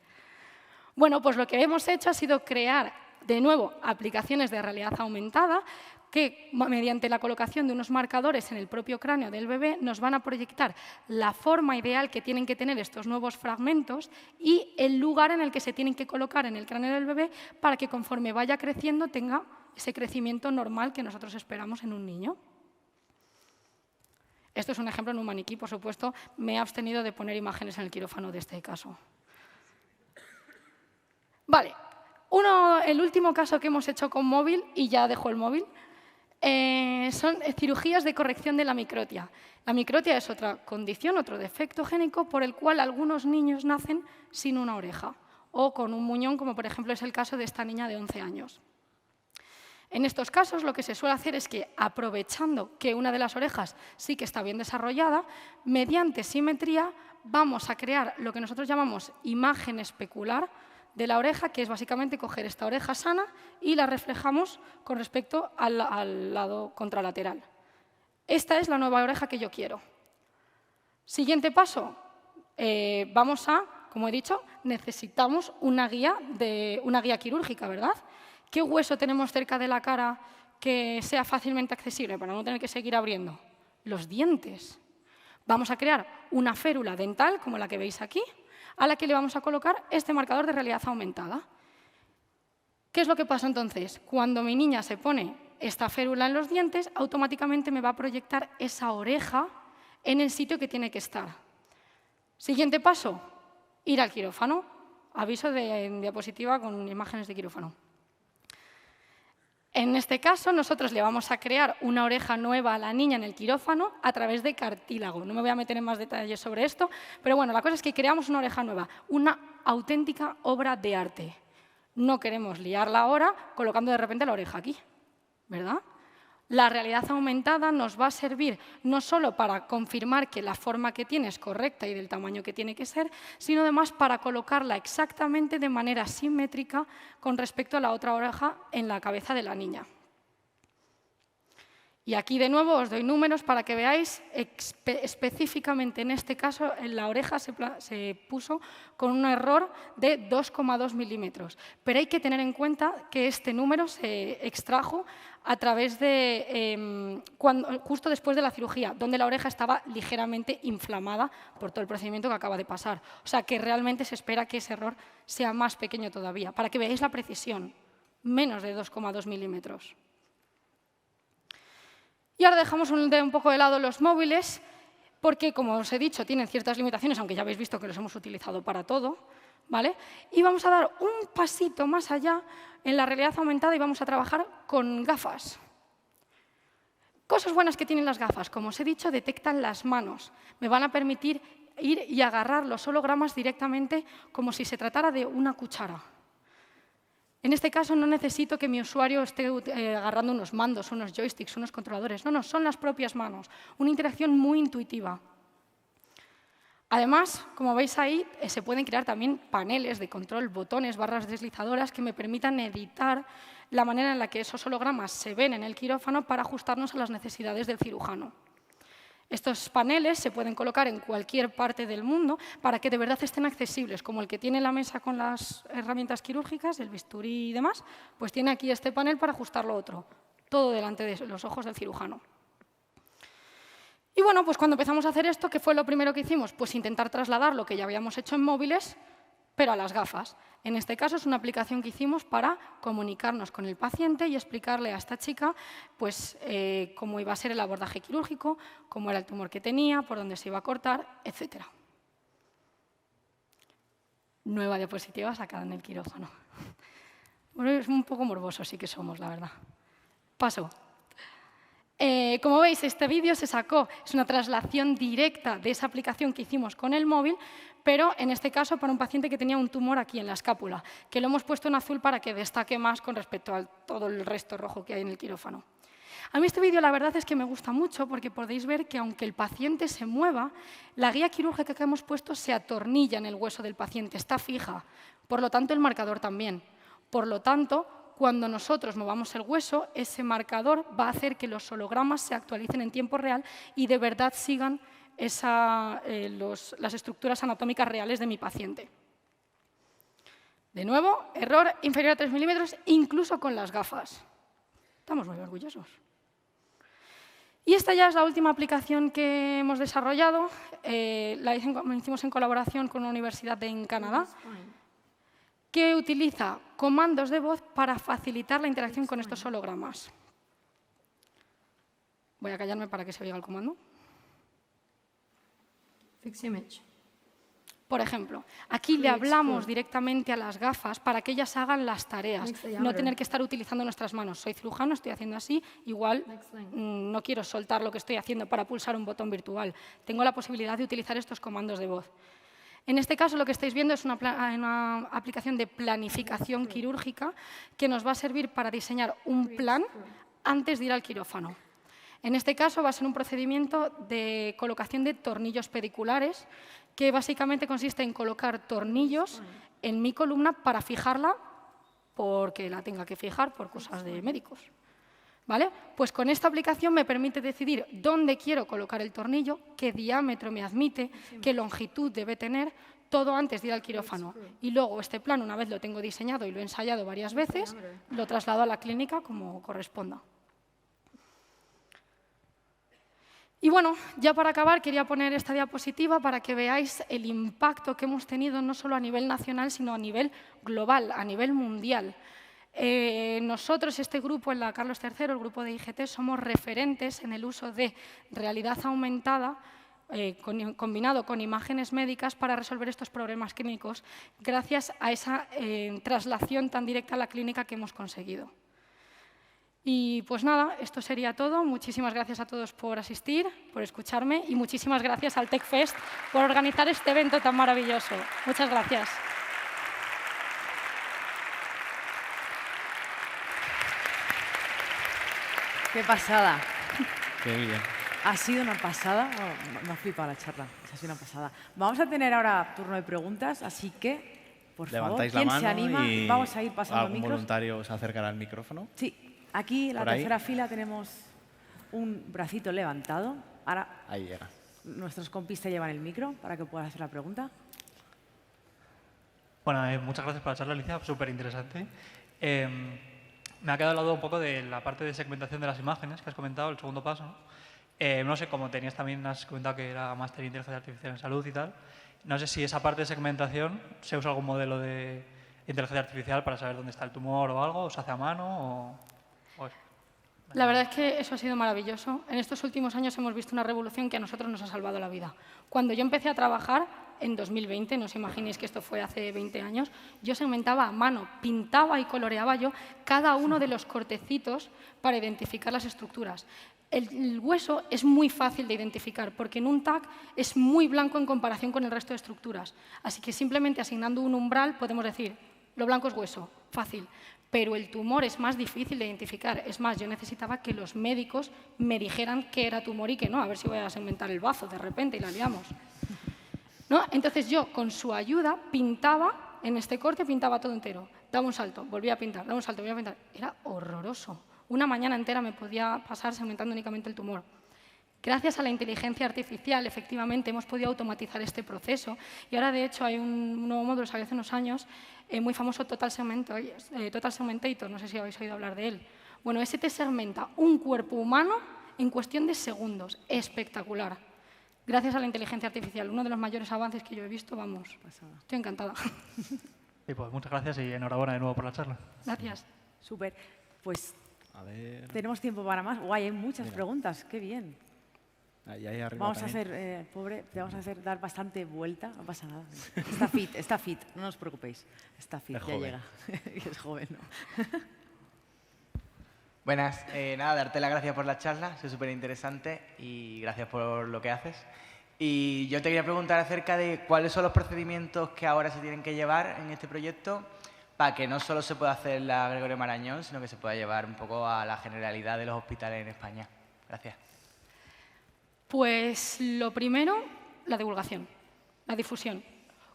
Bueno, pues lo que hemos hecho ha sido crear, de nuevo, aplicaciones de realidad aumentada que, mediante la colocación de unos marcadores en el propio cráneo del bebé, nos van a proyectar la forma ideal que tienen que tener estos nuevos fragmentos y el lugar en el que se tienen que colocar en el cráneo del bebé para que, conforme vaya creciendo, tenga ese crecimiento normal que nosotros esperamos en un niño. Esto es un ejemplo en un maniquí, por supuesto. Me he abstenido de poner imágenes en el quirófano de este caso. Vale, el último caso que hemos hecho con móvil, y ya dejo el móvil, son cirugías de corrección de la microtia. La microtia es otra condición, otro defecto génico por el cual algunos niños nacen sin una oreja o con un muñón, como por ejemplo es el caso de esta niña de 11 años. En estos casos lo que se suele hacer es que, aprovechando que una de las orejas sí que está bien desarrollada, mediante simetría vamos a crear lo que nosotros llamamos imagen especular de la oreja, que es básicamente coger esta oreja sana y la reflejamos con respecto al lado contralateral. Esta es la nueva oreja que yo quiero. Siguiente paso, como he dicho, necesitamos una guía quirúrgica, ¿verdad? ¿Qué hueso tenemos cerca de la cara que sea fácilmente accesible para no tener que seguir abriendo? Los dientes. Vamos a crear una férula dental, como la que veis aquí, a la que le vamos a colocar este marcador de realidad aumentada. ¿Qué es lo que pasa entonces? Cuando mi niña se pone esta férula en los dientes, automáticamente me va a proyectar esa oreja en el sitio que tiene que estar. Siguiente paso, ir al quirófano. Aviso en diapositiva con imágenes de quirófano. En este caso, nosotros le vamos a crear una oreja nueva a la niña en el quirófano a través de cartílago. No me voy a meter en más detalles sobre esto, pero bueno, la cosa es que creamos una oreja nueva, una auténtica obra de arte. No queremos liarla ahora colocando de repente la oreja aquí, ¿verdad? La realidad aumentada nos va a servir no solo para confirmar que la forma que tiene es correcta y del tamaño que tiene que ser, sino además para colocarla exactamente de manera simétrica con respecto a la otra oreja en la cabeza de la niña. Y aquí de nuevo os doy números para que veáis específicamente en este caso en la oreja se puso con un error de 2,2 milímetros. Pero hay que tener en cuenta que este número se extrajo a través de justo después de la cirugía, donde la oreja estaba ligeramente inflamada por todo el procedimiento que acaba de pasar. O sea que realmente se espera que ese error sea más pequeño todavía, para que veáis la precisión, menos de 2,2 milímetros. Y ahora dejamos un poco de lado los móviles, porque, como os he dicho, tienen ciertas limitaciones, aunque ya habéis visto que los hemos utilizado para todo, ¿vale? Y vamos a dar un pasito más allá en la realidad aumentada y vamos a trabajar con gafas. Cosas buenas que tienen las gafas, como os he dicho, detectan las manos. Me van a permitir ir y agarrar los hologramas directamente como si se tratara de una cuchara. En este caso no necesito que mi usuario esté agarrando unos mandos, unos joysticks, unos controladores. No, son las propias manos. Una interacción muy intuitiva. Además, como veis ahí, se pueden crear también paneles de control, botones, barras deslizadoras que me permitan editar la manera en la que esos hologramas se ven en el quirófano para ajustarnos a las necesidades del cirujano. Estos paneles se pueden colocar en cualquier parte del mundo para que de verdad estén accesibles, como el que tiene la mesa con las herramientas quirúrgicas, el bisturí y demás, pues tiene aquí este panel para ajustar lo otro, todo delante de los ojos del cirujano. Y bueno, pues cuando empezamos a hacer esto, ¿qué fue lo primero que hicimos? Pues intentar trasladar lo que ya habíamos hecho en móviles, pero a las gafas. En este caso es una aplicación que hicimos para comunicarnos con el paciente y explicarle a esta chica pues, cómo iba a ser el abordaje quirúrgico, cómo era el tumor que tenía, por dónde se iba a cortar, etc. Nueva diapositiva sacada en el quirófano. Bueno, es un poco morboso, sí que somos, la verdad. Paso. Como veis, este vídeo se sacó, es una traslación directa de esa aplicación que hicimos con el móvil, pero en este caso para un paciente que tenía un tumor aquí en la escápula, que lo hemos puesto en azul para que destaque más con respecto a todo el resto rojo que hay en el quirófano. A mí este vídeo la verdad es que me gusta mucho porque podéis ver que aunque el paciente se mueva, la guía quirúrgica que hemos puesto se atornilla en el hueso del paciente, está fija, por lo tanto el marcador también. Por lo tanto, cuando nosotros movamos el hueso, ese marcador va a hacer que los hologramas se actualicen en tiempo real y de verdad sigan las estructuras anatómicas reales de mi paciente. De nuevo, error inferior a 3 milímetros, incluso con las gafas. Estamos muy orgullosos. Y esta ya es la última aplicación que hemos desarrollado. La hicimos en colaboración con una universidad en Canadá, que utiliza comandos de voz para facilitar la interacción con estos hologramas. Voy a callarme para que se oiga el comando. Fix image. Por ejemplo, aquí le hablamos directamente a las gafas para que ellas hagan las tareas, no tener que estar utilizando nuestras manos. Soy cirujano, estoy haciendo así, igual no quiero soltar lo que estoy haciendo para pulsar un botón virtual. Tengo la posibilidad de utilizar estos comandos de voz. En este caso, lo que estáis viendo es una aplicación de planificación quirúrgica que nos va a servir para diseñar un plan antes de ir al quirófano. En este caso, va a ser un procedimiento de colocación de tornillos pediculares, que básicamente consiste en colocar tornillos en mi columna para fijarla, porque la tenga que fijar por cosas de médicos. ¿Vale? Pues con esta aplicación me permite decidir dónde quiero colocar el tornillo, qué diámetro me admite, qué longitud debe tener, todo antes de ir al quirófano. Y luego este plan, una vez lo tengo diseñado y lo he ensayado varias veces, lo traslado a la clínica como corresponda. Y bueno, ya para acabar, quería poner esta diapositiva para que veáis el impacto que hemos tenido no solo a nivel nacional, sino a nivel global, a nivel mundial. Nosotros, este grupo en la Carlos III, el grupo de IGT, somos referentes en el uso de realidad aumentada combinado con imágenes médicas para resolver estos problemas clínicos gracias a esa traslación tan directa a la clínica que hemos conseguido. Y pues nada, esto sería todo. Muchísimas gracias a todos por asistir, por escucharme y muchísimas gracias al TechFest por organizar este evento tan maravilloso. Muchas gracias. ¡Qué pasada! Qué bien. Ha sido una pasada. Oh, me ha flipado la charla. Ha sido una pasada. Vamos a tener ahora turno de preguntas, así que, por favor, Levantáis ¿quién la mano se anima? y Vamos a ir pasando algún micros. voluntario se acercará al micrófono. Sí, aquí en la Por ahí. tercera fila tenemos un bracito levantado. Ahora Ahí llega. nuestros compis te llevan el micro para que puedas hacer la pregunta. Bueno, muchas gracias por la charla, Alicia, súper interesante. Me ha quedado al lado un poco de la parte de segmentación de las imágenes que has comentado, el segundo paso. No sé, como tenías también, has comentado que era máster en inteligencia artificial en salud y tal. No sé si esa parte de segmentación se usa algún modelo de inteligencia artificial para saber dónde está el tumor o algo, o se hace a mano o eso. La verdad es que eso ha sido maravilloso. En estos últimos años hemos visto una revolución que a nosotros nos ha salvado la vida. Cuando yo empecé a trabajar, en 2020, no os imaginéis que esto fue hace 20 años, yo segmentaba a mano, pintaba y coloreaba yo cada uno de los cortecitos para identificar las estructuras. El hueso es muy fácil de identificar porque en un TAC es muy blanco en comparación con el resto de estructuras. Así que simplemente asignando un umbral podemos decir, lo blanco es hueso, fácil. Pero el tumor es más difícil de identificar. Es más, yo necesitaba que los médicos me dijeran qué era tumor y qué no. A ver si voy a segmentar el bazo de repente y la liamos. ¿No? Entonces yo, con su ayuda, pintaba, en este corte pintaba todo entero. Daba un salto, volvía a pintar, daba un salto, volvía a pintar. Era horroroso. Una mañana entera me podía pasar segmentando únicamente el tumor. Gracias a la inteligencia artificial, efectivamente, hemos podido automatizar este proceso y ahora, de hecho, hay un nuevo módulo, salió hace unos años, muy famoso, Total Segmentator, no sé si habéis oído hablar de él. Bueno, ese te segmenta un cuerpo humano en cuestión de segundos. Espectacular. Gracias a la inteligencia artificial, uno de los mayores avances que yo he visto, vamos, estoy encantada. Y pues muchas gracias y enhorabuena de nuevo por la charla. Gracias. Súper. Pues A ver. tenemos tiempo para más. Guay, hay muchas preguntas. Qué bien. Ahí arriba Vamos a también. hacer, pobre, te vamos a hacer dar bastante vuelta. No pasa nada. Está fit, no os preocupéis. Está fit, Es ya joven. llega. Y es joven, ¿no? Buenas, nada, darte las gracias por la charla, es súper interesante y gracias por lo que haces. Y yo te quería preguntar acerca de cuáles son los procedimientos que ahora se tienen que llevar en este proyecto para que no solo se pueda hacer la Gregorio Marañón, sino que se pueda llevar un poco a la generalidad de los hospitales en España. Gracias. Pues lo primero, la divulgación, la difusión.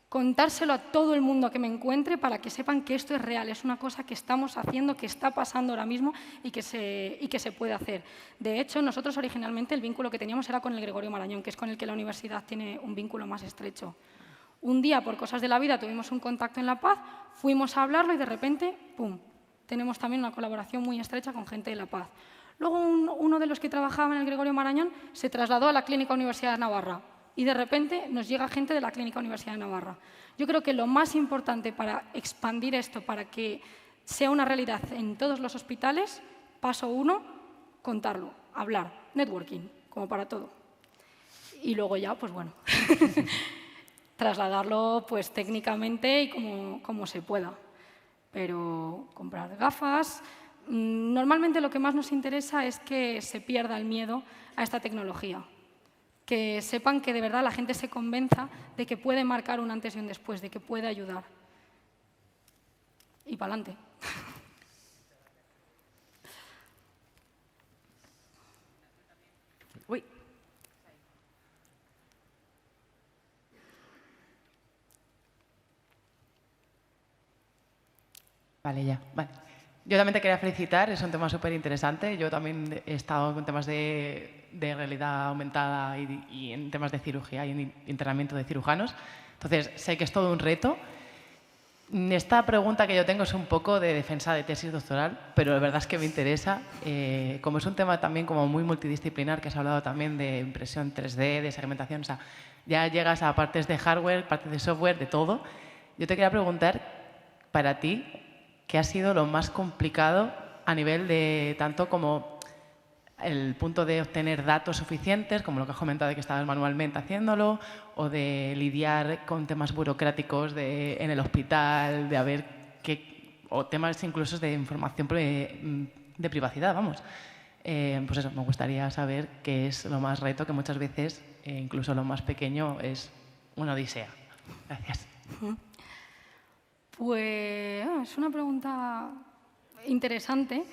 Contárselo a todo el mundo que me encuentre para que sepan que esto es real, es una cosa que estamos haciendo, que está pasando ahora mismo y que se puede hacer. De hecho, nosotros originalmente el vínculo que teníamos era con el Gregorio Marañón, que es con el que la universidad tiene un vínculo más estrecho. Un día, por cosas de la vida, tuvimos un contacto en La Paz, fuimos a hablarlo y de repente, ¡pum!, tenemos también una colaboración muy estrecha con gente de La Paz. Luego uno de los que trabajaba en el Gregorio Marañón se trasladó a la Clínica Universidad de Navarra y de repente nos llega gente de la Clínica Universidad de Navarra. Yo creo que lo más importante para expandir esto, para que sea una realidad en todos los hospitales, paso 1, contarlo, hablar, networking, como para todo. Y luego ya, pues bueno, trasladarlo pues técnicamente y como se pueda. Pero comprar gafas. Normalmente lo que más nos interesa es que se pierda el miedo a esta tecnología. Que sepan que de verdad la gente se convenza de que puede marcar un antes y un después, de que puede ayudar. Y para adelante. Uy. Vale, ya. Vale. Yo también te quería felicitar, es un tema súper interesante. Yo también he estado en temas de realidad aumentada y en temas de cirugía y en internamiento de cirujanos. Entonces, sé que es todo un reto. Esta pregunta que yo tengo es un poco de defensa de tesis doctoral, pero la verdad es que me interesa. Como es un tema también como muy multidisciplinar, que has hablado también de impresión 3D, de segmentación, o sea, ya llegas a partes de hardware, partes de software, de todo. Yo te quería preguntar, para ti, ¿qué ha sido lo más complicado a nivel de tanto como el punto de obtener datos suficientes, como lo que has comentado de que estabas manualmente haciéndolo, o de lidiar con temas burocráticos en el hospital, de haber o temas incluso de información de privacidad, vamos? Pues eso, me gustaría saber qué es lo más reto, que muchas veces, incluso lo más pequeño, es una odisea. Gracias. Pues es una pregunta interesante.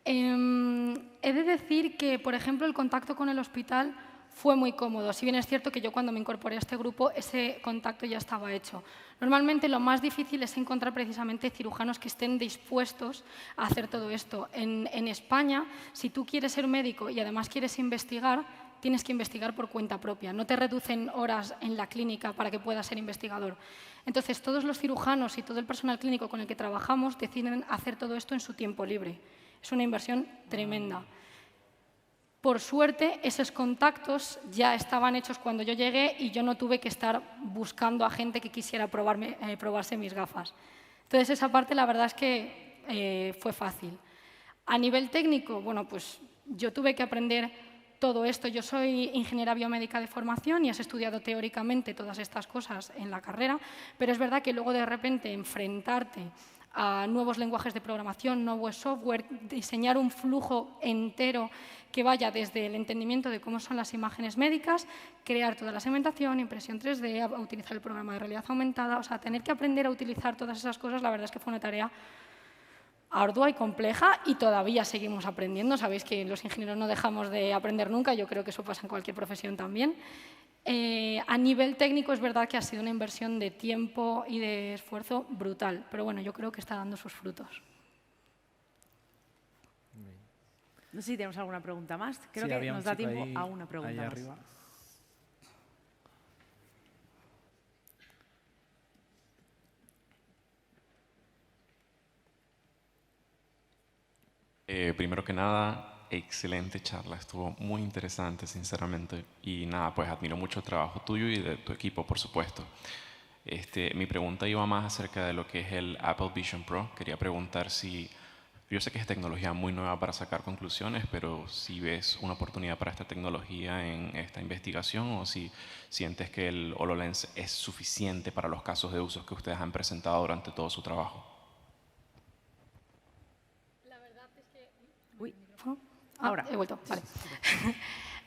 He de decir que, por ejemplo, el contacto con el hospital fue muy cómodo. Si bien es cierto que yo cuando me incorporé a este grupo, ese contacto ya estaba hecho. Normalmente lo más difícil es encontrar precisamente cirujanos que estén dispuestos a hacer todo esto. En España, si tú quieres ser médico y además quieres investigar, tienes que investigar por cuenta propia. No te reducen horas en la clínica para que puedas ser investigador. Entonces, todos los cirujanos y todo el personal clínico con el que trabajamos deciden hacer todo esto en su tiempo libre. Es una inversión tremenda. Por suerte, esos contactos ya estaban hechos cuando yo llegué y yo no tuve que estar buscando a gente que quisiera probarse mis gafas. Entonces, esa parte la verdad es que fue fácil. A nivel técnico, bueno, pues yo tuve que aprender todo esto. Yo soy ingeniera biomédica de formación y has estudiado teóricamente todas estas cosas en la carrera, pero es verdad que luego de repente enfrentarte a nuevos lenguajes de programación, nuevo software, diseñar un flujo entero que vaya desde el entendimiento de cómo son las imágenes médicas, crear toda la segmentación, impresión 3D, a utilizar el programa de realidad aumentada, o sea, tener que aprender a utilizar todas esas cosas, la verdad es que fue una tarea ardua y compleja y todavía seguimos aprendiendo. Sabéis que los ingenieros no dejamos de aprender nunca, yo creo que eso pasa en cualquier profesión también. A nivel técnico es verdad que ha sido una inversión de tiempo y de esfuerzo brutal, pero bueno, yo creo que está dando sus frutos. No sé si tenemos alguna pregunta más. Creo Sí, que había un nos da chico tiempo ahí- a una pregunta ahí más. arriba. Primero que nada, excelente charla, estuvo muy interesante, sinceramente. Y nada, pues admiro mucho el trabajo tuyo y de tu equipo, por supuesto. Mi pregunta iba más acerca de lo que es el Apple Vision Pro. Quería preguntar si, yo sé que es tecnología muy nueva para sacar conclusiones, pero si ves una oportunidad para esta tecnología en esta investigación o si sientes que el HoloLens es suficiente para los casos de usos que ustedes han presentado durante todo su trabajo. Ahora. He vuelto, vale.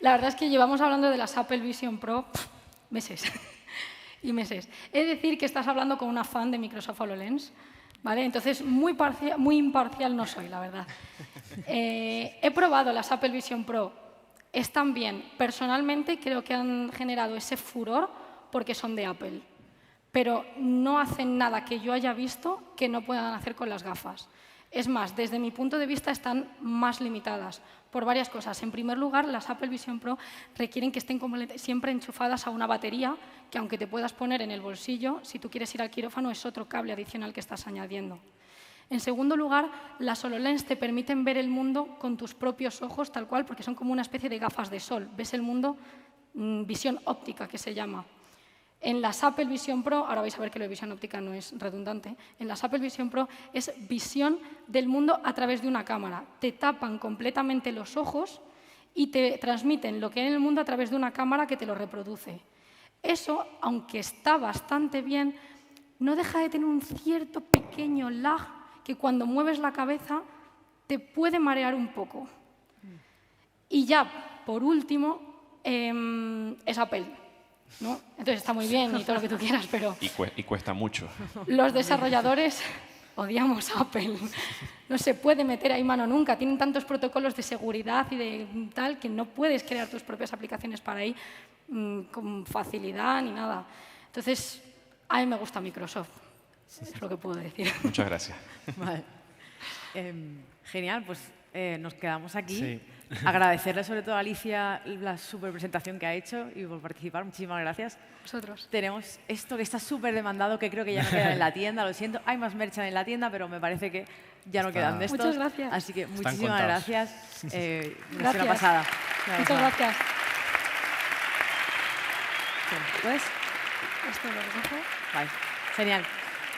La verdad es que llevamos hablando de las Apple Vision Pro meses y meses. He de decir que estás hablando con una fan de Microsoft HoloLens, ¿vale? Entonces, muy imparcial no soy, la verdad. He probado las Apple Vision Pro, están bien. Personalmente creo que han generado ese furor porque son de Apple, pero no hacen nada que yo haya visto que no puedan hacer con las gafas. Es más, desde mi punto de vista están más limitadas por varias cosas. En primer lugar, las Apple Vision Pro requieren que estén siempre enchufadas a una batería que, aunque te puedas poner en el bolsillo, si tú quieres ir al quirófano es otro cable adicional que estás añadiendo. En segundo lugar, las HoloLens te permiten ver el mundo con tus propios ojos, tal cual, porque son como una especie de gafas de sol. Ves el mundo, visión óptica, que se llama. En las Apple Vision Pro, ahora vais a ver que lo de visión óptica no es redundante, en las Apple Vision Pro es visión del mundo a través de una cámara. Te tapan completamente los ojos y te transmiten lo que hay en el mundo a través de una cámara que te lo reproduce. Eso, aunque está bastante bien, no deja de tener un cierto pequeño lag que cuando mueves la cabeza te puede marear un poco. Y ya, por último, es Apple, ¿no? Entonces está muy bien y todo lo que tú quieras, pero Y cuesta mucho. los desarrolladores odiamos a Apple. No se puede meter ahí mano nunca. Tienen tantos protocolos de seguridad y de tal que no puedes crear tus propias aplicaciones para ahí con facilidad ni nada. Entonces, a mí me gusta Microsoft. Es lo que puedo decir. Muchas gracias. Vale. Genial, pues nos quedamos aquí. Sí. Agradecerle sobre todo a Alicia la super presentación que ha hecho y por participar. Muchísimas gracias. Vosotros. Tenemos esto que está súper demandado, que creo que ya no queda en la tienda, lo siento. Hay más merchan en la tienda, pero me parece que ya no quedan de estos. Muchas gracias. Así que Están muchísimas contados. gracias. Una Gracias. pasada. Muchas gracias. ¿Puedes? Esto lo recojo. Vale. Genial.